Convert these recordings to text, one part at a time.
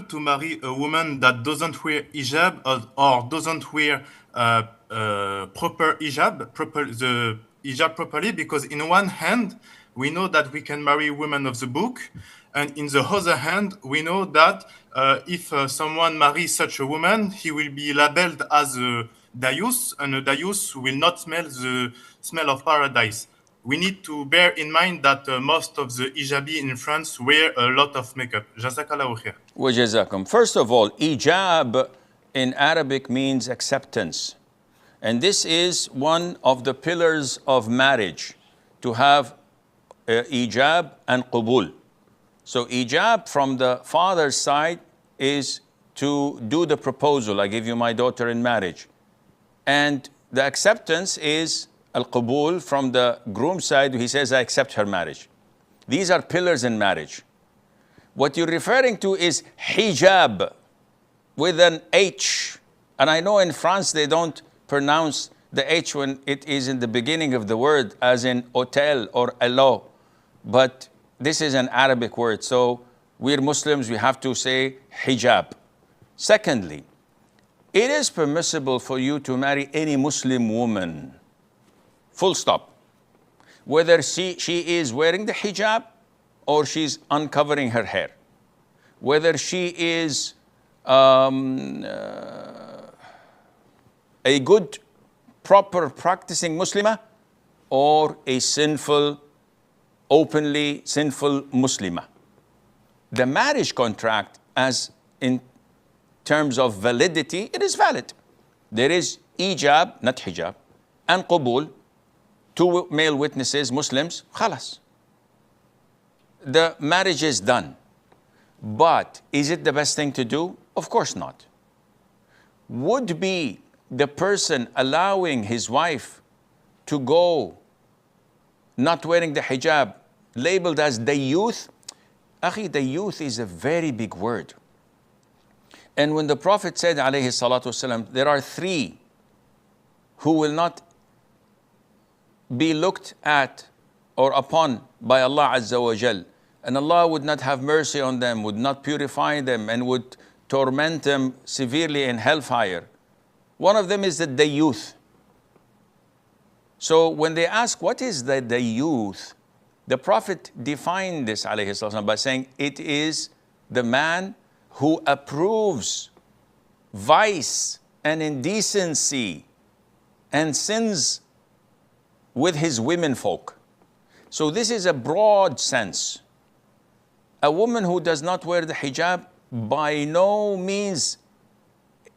to marry a woman that doesn't wear hijab or doesn't wear proper hijab, the hijab properly, because in one hand, we know that we can marry women of the book, and in the other hand, we know that if someone marries such a woman, he will be labeled as a dayus, and a dayus will not smell the smell of paradise. We need to bear in mind that most of the hijabi in France wear a lot of makeup. Jazakallahu khair. وجزاكم. First of all, hijab in Arabic means acceptance. And this is one of the pillars of marriage, to have hijab and qubul. So hijab from the father's side is to do the proposal. I give you my daughter in marriage. And the acceptance is al-qubul from the groom's side. He says, I accept her marriage. These are pillars in marriage. What you're referring to is hijab with an H. And I know in France they don't pronounce the H when it is in the beginning of the word, as in hotel or hello. But this is an Arabic word. So we're Muslims, we have to say hijab. Secondly, it is permissible for you to marry any Muslim woman. Full stop. Whether she is wearing the hijab or she's uncovering her hair. Whether she is a good, proper practicing Muslimah or a sinful, openly sinful Muslimah. The marriage contract, as in terms of validity, it is valid. There is ijab, not hijab, and qubul, two male witnesses, Muslims, khalas. The marriage is done. But is it the best thing to do? Of course not. Would be the person allowing his wife to go not wearing the hijab labeled as the youth? Akhi, the youth is a very big word. And when the Prophet said, alayhi salatu wasalam, there are three who will not be looked at or upon by Allah Azza wa Jal, and Allah would not have mercy on them, would not purify them, and would torment them severely in hellfire. One of them is the youth. So when they ask, what is the youth? The Prophet defined this, alayhi salatu, by saying, it is the man who approves vice and indecency and sins with his women folk. So this is a broad sense. A woman who does not wear the hijab by no means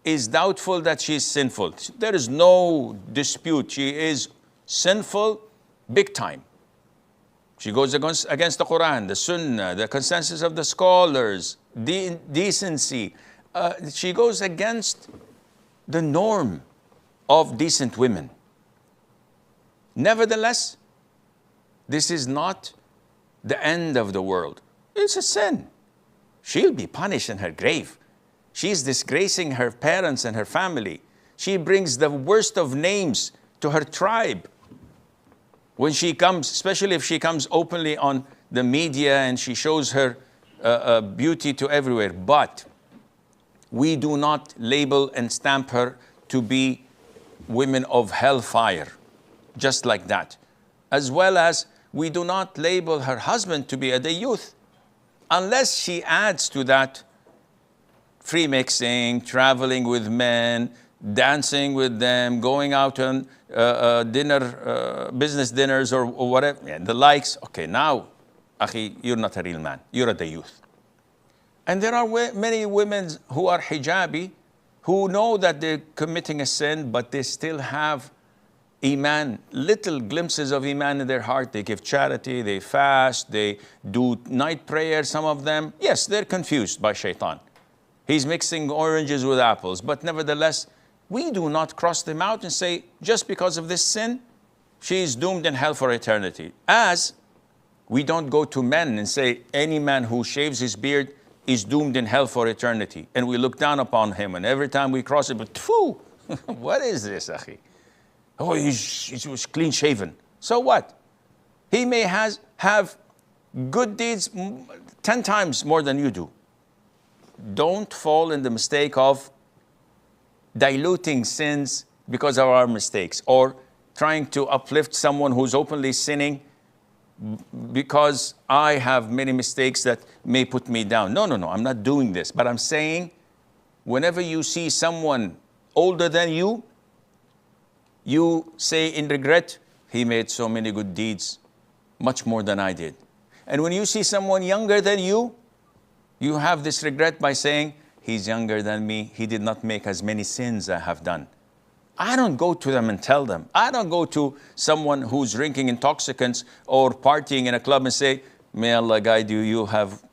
is doubtful that she is sinful. There is no dispute. She is sinful big time. She goes against the Quran, the Sunnah, the consensus of the scholars, decency. She goes against the norm of decent women. Nevertheless, this is not the end of the world. It's a sin. She'll be punished in her grave. She's disgracing her parents and her family. She brings the worst of names to her tribe. When she comes, especially if she comes openly on the media and she shows her beauty to everywhere. But we do not label and stamp her to be women of hellfire, just like that. As well as we do not label her husband to be a youth, unless she adds to that free mixing, traveling with men, dancing with them, going out on business dinners or whatever, and the likes. Okay, now, akhi, you're not a real man. You're a youth. And there are many women who are hijabi, who know that they're committing a sin, but they still have Iman, little glimpses of Iman in their heart. They give charity, they fast, they do night prayer, some of them. Yes, they're confused by shaitan. He's mixing oranges with apples. But nevertheless, we do not cross them out and say, just because of this sin, she is doomed in hell for eternity. As we don't go to men and say, any man who shaves his beard is doomed in hell for eternity. And we look down upon him. And every time we cross it, but phew, what is this, akhi? Oh, he was clean shaven. So what? He may have good deeds 10 times more than you do. don't fall in the mistake of diluting sins because of our mistakes, or trying to uplift someone who's openly sinning because I have many mistakes that may put me down. No, I'm not doing this. But I'm saying, whenever you see someone older than you, you say in regret, he made so many good deeds, much more than I did. And when you see someone younger than you have this regret by saying, he's younger than me, he did not make as many sins I have done. I don't go to them and tell them. I don't go to someone who's drinking intoxicants or partying in a club and say, may Allah guide you, you have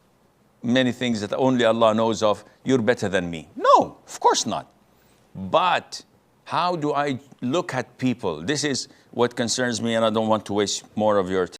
many things that only Allah knows of, you're better than me. No, of course not. But how do I look at people? This is what concerns me, and I don't want to waste more of your time.